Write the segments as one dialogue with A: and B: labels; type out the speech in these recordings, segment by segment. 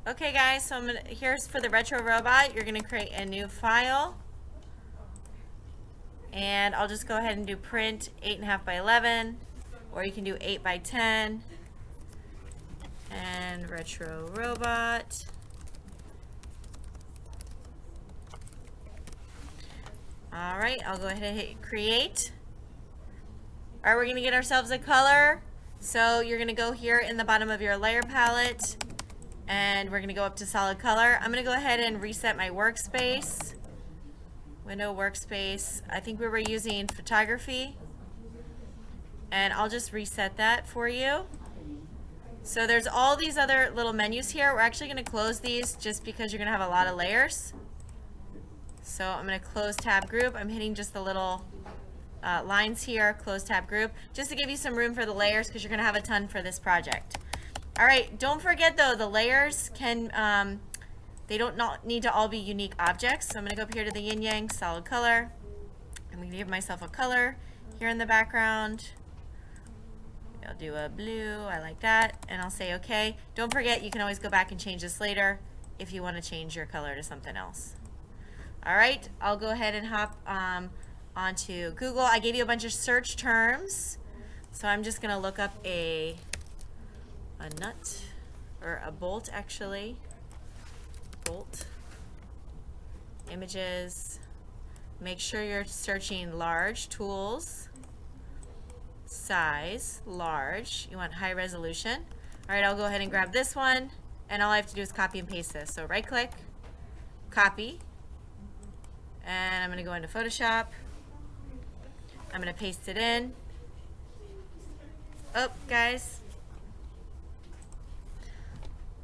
A: Okay guys, so here's for the retro robot. You're gonna create a new file. And I'll just go ahead and do print 8.5 by 11, or you can do 8 by 10. And retro robot. All right, I'll go ahead and hit create. All right, we're gonna get ourselves a color. So you're gonna go here in the bottom of your layer palette, and we're gonna go up to solid color. I'm gonna go ahead and reset my workspace. Window workspace. I think we were using photography. And I'll just reset that for you. So there's all these other little menus here. We're actually gonna close these just because you're gonna have a lot of layers. So I'm gonna close tab group. I'm hitting just the little lines here, close tab group, just to give you some room for the layers because you're gonna have a ton for this project. All right, don't forget though, the layers can, they don't need to all be unique objects. So I'm gonna go up here to the yin yang solid color. I'm gonna give myself a color here in the background. I'll do a blue, I like that, and I'll say okay. Don't forget, you can always go back and change this later if you want to change your color to something else. All right, I'll go ahead and hop onto Google. I gave you a bunch of search terms, so I'm just gonna look up a nut, or a bolt actually. Bolt. Images. Make sure you're searching large, tools. Size, large. You want high resolution. All right, I'll go ahead and grab this one, and all I have to do is copy and paste this. So right click, copy, and I'm gonna go into Photoshop. I'm gonna paste it in. Oh, guys.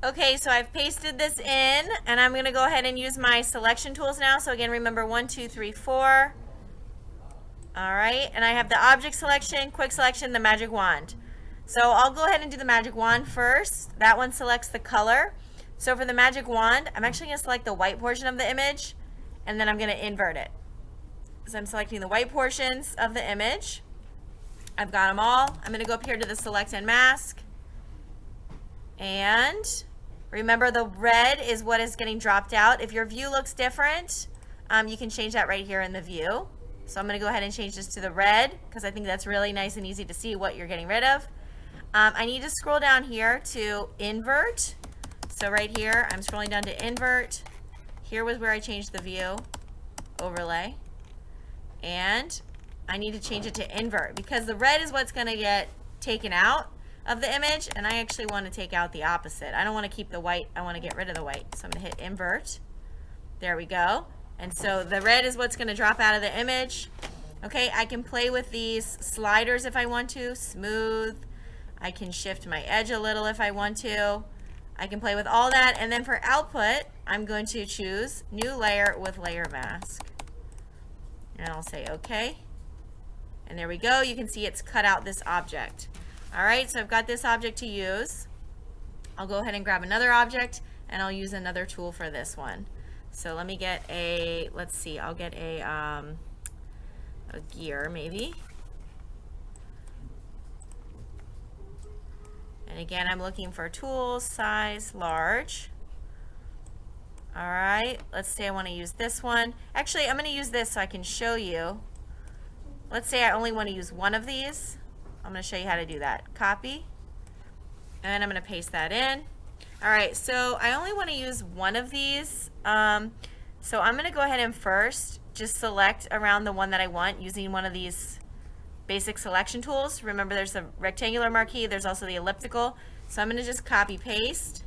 A: Okay, so I've pasted this in, and I'm gonna go ahead and use my selection tools now. So again, remember 1, 2, 3, 4. All right, and I have the object selection, quick selection, the magic wand. So I'll go ahead and do the magic wand first. That one selects the color. So for the magic wand, I'm actually gonna select the white portion of the image, and then I'm gonna invert it. So I'm selecting the white portions of the image. I've got them all. I'm gonna go up here to the select and mask. And remember, the red is what is getting dropped out. If your view looks different, you can change that right here in the view. So I'm going to go ahead and change this to the red because I think that's really nice and easy to see what you're getting rid of. I need to scroll down here to invert. So right here, I'm scrolling down to invert. Here was where I changed the view, overlay. And I need to change it to invert because the red is what's going to get taken out of the image, and I actually want to take out the opposite. I don't want to keep the white, I want to get rid of the white. So I'm going to hit invert. There we go. And so the red is what's going to drop out of the image. Okay, I can play with these sliders if I want to, smooth. I can shift my edge a little if I want to. I can play with all that. And then for output, I'm going to choose new layer with layer mask. And I'll say okay. And there we go. You can see it's cut out this object. All right, so I've got this object to use. I'll go ahead and grab another object, and I'll use another tool for this one. So let me get a, let's see, I'll get a gear maybe. And again, I'm looking for tools, size, large. All right, let's say I want to use this one. Actually, I'm going to use this so I can show you. Let's say I only want to use one of these. I'm going to show you how to do that. Copy, and I'm going to paste that in. All right, so I only want to use one of these. So I'm going to go ahead and first just select around the one that I want using one of these basic selection tools. Remember, there's the rectangular marquee, there's also the elliptical. So I'm going to just copy paste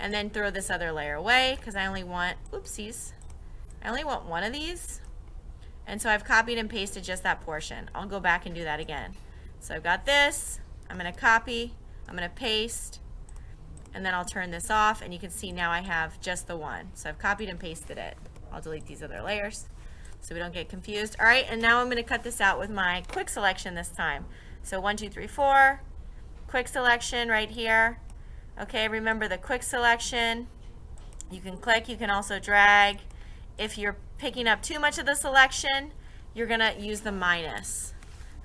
A: and then throw this other layer away because I only want, oopsies, I only want one of these. And so I've copied and pasted just that portion. I'll go back and do that again. So I've got this, I'm going to copy, I'm going to paste, and then I'll turn this off, and you can see now I have just the one. So I've copied and pasted it. I'll delete these other layers so we don't get confused. All right, and now I'm going to cut this out with my quick selection this time. So 1, 2, 3, 4, quick selection right here. Okay, remember the quick selection. You can click, you can also drag. If you're picking up too much of the selection, you're going to use the minus.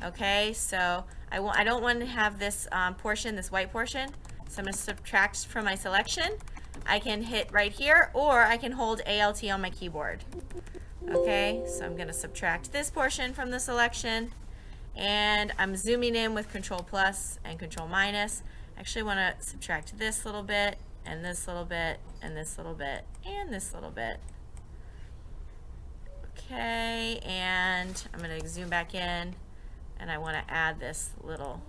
A: Okay, so I don't want to have this portion, this white portion. So I'm going to subtract from my selection. I can hit right here, or I can hold ALT on my keyboard. Okay, so I'm going to subtract this portion from the selection, and I'm zooming in with Control plus and Control minus. I actually want to subtract this little bit, and this little bit, and this little bit, and this little bit. Okay, and I'm going to zoom back in, and I want to add this little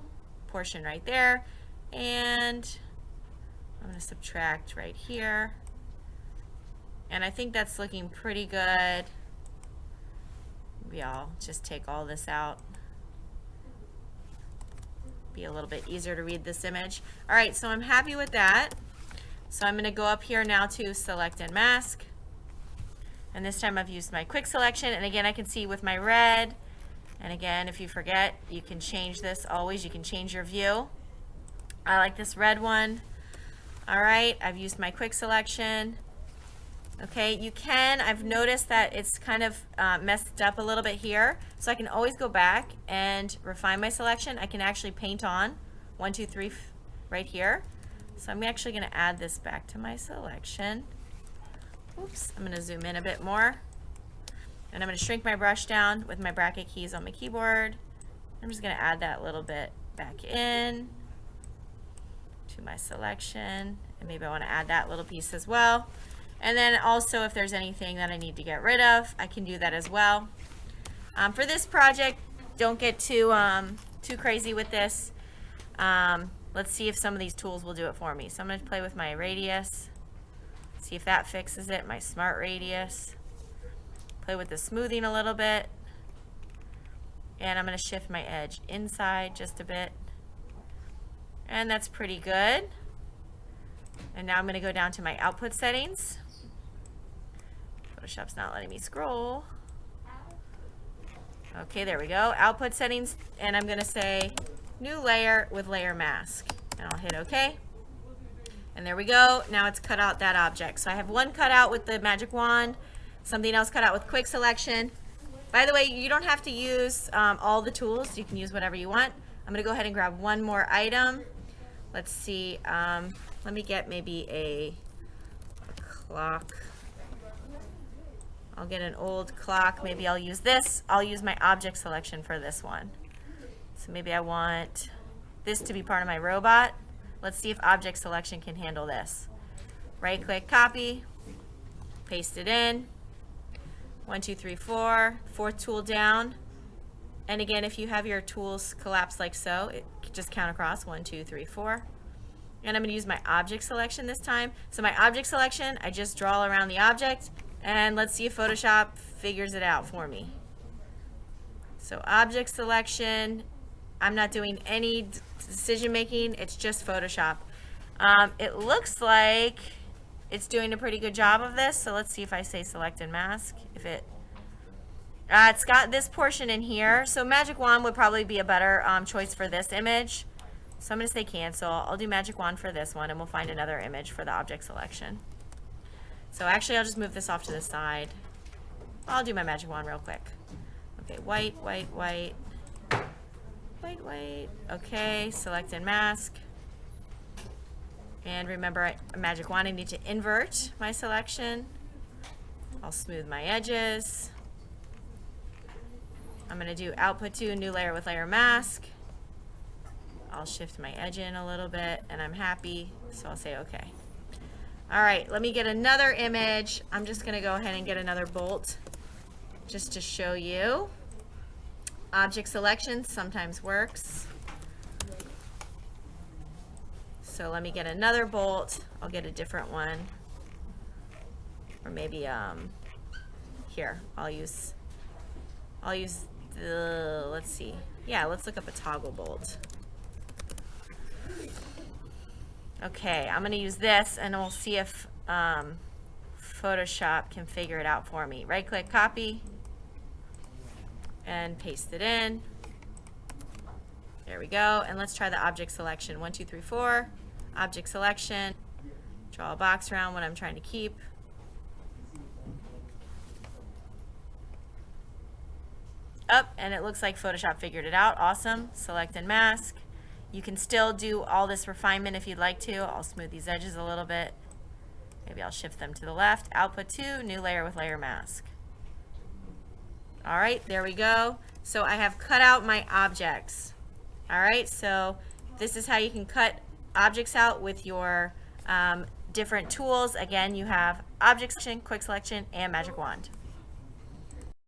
A: portion right there, and I'm going to subtract right here, and I think that's looking pretty good. Maybe I'll just take all this out. Be a little bit easier to read this image. All right, so I'm happy with that. So I'm going to go up here now to select and mask, and this time I've used my quick selection, and again I can see with my red, and again if you forget you can change this always, you can change your view. I like this red one. All right, I've used my quick selection. Okay, you can, I've noticed that it's kind of messed up a little bit here, so I can always go back and refine my selection. I can actually paint on 1, 2, 3 right here. So I'm actually going to add this back to my selection. Oops, I'm going to zoom in a bit more, and I'm going to shrink my brush down with my bracket keys on my keyboard. I'm just going to add that little bit back in to my selection, and maybe I want to add that little piece as well. And then also if there's anything that I need to get rid of, I can do that as well. For this project, don't get too crazy with this. Let's see if some of these tools will do it for me. So I'm going to play with my radius, see if that fixes it, my smart radius. Play with the smoothing a little bit, and I'm going to shift my edge inside just a bit. And that's pretty good. And now I'm going to go down to my output settings. Photoshop's not letting me scroll. Okay, there we go. Output settings, and I'm going to say new layer with layer mask. And I'll hit OK. And there we go. Now it's cut out that object. So I have one cut out with the magic wand, something else cut out with quick selection. By the way, you don't have to use all the tools. You can use whatever you want. I'm going to go ahead and grab one more item. Let's see. Let me get maybe a clock. I'll get an old clock. Maybe I'll use this. I'll use my object selection for this one. So maybe I want this to be part of my robot. Let's see if object selection can handle this. Right click, copy, paste it in. 1, 2, 3, 4. Fourth tool down. And again, if you have your tools collapsed like so, just count across 1, 2, 3, 4. And I'm going to use my object selection this time. So my object selection, I just draw around the object, and let's see if Photoshop figures it out for me. So object selection, I'm not doing any decision making, it's just Photoshop. It looks like it's doing a pretty good job of this, so let's see if I say select and mask. If it's got this portion in here, so magic wand would probably be a better choice for this image. So I'm going to say cancel. I'll do magic wand for this one, and we'll find another image for the object selection. So actually I'll just move this off to the side. I'll do my magic wand real quick. Okay, white, white, white, white, white. Okay, select and mask. And remember, magic wand, I need to invert my selection. I'll smooth my edges. I'm going to do output to new layer with layer mask. I'll shift my edge in a little bit, and I'm happy, so I'll say OK. All right, let me get another image. I'm just going to go ahead and get another bolt just to show you. Object selection sometimes works. So let me get another bolt. I'll get a different one. Or maybe here, I'll use the, let's see. Yeah, let's look up a toggle bolt. Okay, I'm going to use this, and we'll see if Photoshop can figure it out for me. Right click, copy, and paste it in. There we go. And let's try the object selection. 1, 2, 3, 4. Object selection. Draw a box around what I'm trying to keep. Up, and it looks like Photoshop figured it out. Awesome. Select and mask. You can still do all this refinement if you'd like to. I'll smooth these edges a little bit. Maybe I'll shift them to the left. Output 2, new layer with layer mask. All right, there we go. So I have cut out my objects. All right, so this is how you can cut objects out with your different tools. Again, you have object selection, quick selection, and magic wand.